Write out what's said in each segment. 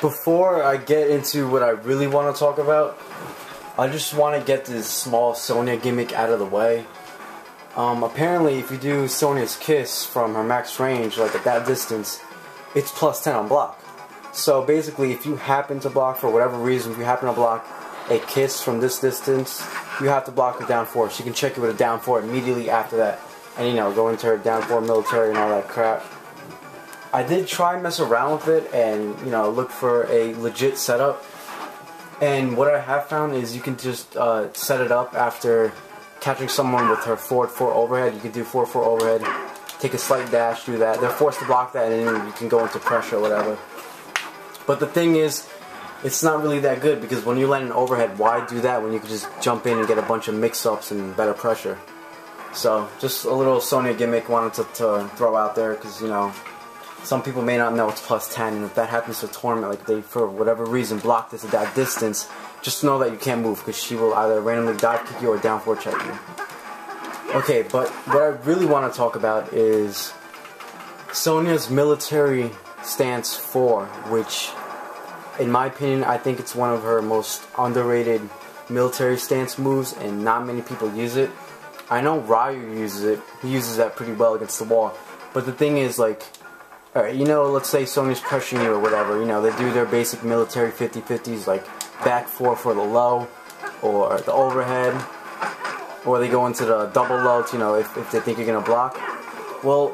Before I get into what I really want to talk about, I just want to get this small Sonya gimmick out of the way. Apparently, if you do Sonya's Kiss from her max range, like at that distance, it's plus 10 on block. So basically, if you happen to block for whatever reason, if you happen to block a Kiss from this distance, you have to block the down 4. She can check you with a down 4 immediately after that. And you know, go into her down 4 military and all that crap. I did try and mess around with it and, you know, look for a legit setup. And what I have found is you can just set it up after catching someone with her forward 4 overhead. You can do forward 4 overhead, take a slight dash, do that. They're forced to block that and then you can go into pressure or whatever. But the thing is, it's not really that good because when you land an overhead, why do that when you can just jump in and get a bunch of mix-ups and better pressure? So, just a little Sonya gimmick wanted to throw out there because, you know, some people may not know it's plus 10, and if that happens to a tournament, like they, for whatever reason, block this at that distance, just know that you can't move because she will either randomly dive kick you or down 4 check you. Okay, but what I really want to talk about is Sonya's Military Stance 4, which, in my opinion, I think it's one of her most underrated military stance moves, and not many people use it. I know Ryu uses it. He uses that pretty well against the wall. But the thing is, like, alright, you know, let's say Sonya's pressuring you or whatever, you know, they do their basic military 50-50s, like back 4 for the low, or the overhead, or they go into the double low, you know, if they think you're going to block. Well,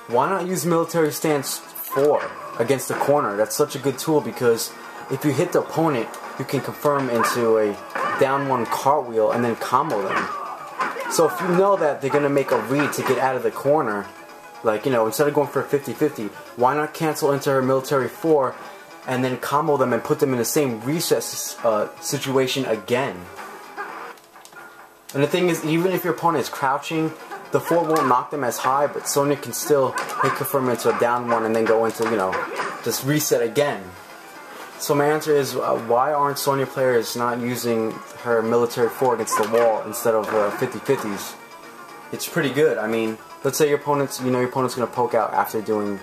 why not use Military Stance 4 against the corner? That's such a good tool because if you hit the opponent, you can confirm into a down 1 cartwheel and then combo them. So if you know that they're going to make a read to get out of the corner, like, you know, instead of going for a 50-50, why not cancel into her military 4 and then combo them and put them in the same reset situation again? And the thing is, even if your opponent is crouching, the 4 won't knock them as high, but Sonya can still hit confirm into a down 1 and then go into, you know, just reset again. So my answer is, why aren't Sonya players not using her military 4 against the wall instead of 50-50s? It's pretty good. I mean, let's say your opponent's, you know, your opponent's gonna poke out after doing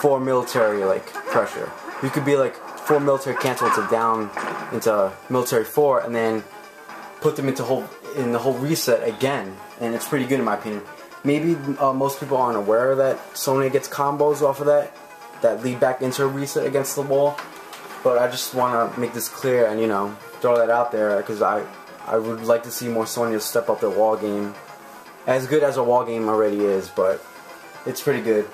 4 military like pressure. You could be like 4 military cancel into down into military 4, and then put them into the whole reset again, and it's pretty good in my opinion. Maybe most people aren't aware that Sonya gets combos off of that lead back into a reset against the wall. But I just want to make this clear and, you know, throw that out there because I would like to see more Sonya step up their wall game. As good as her wall game already is, but it's pretty good.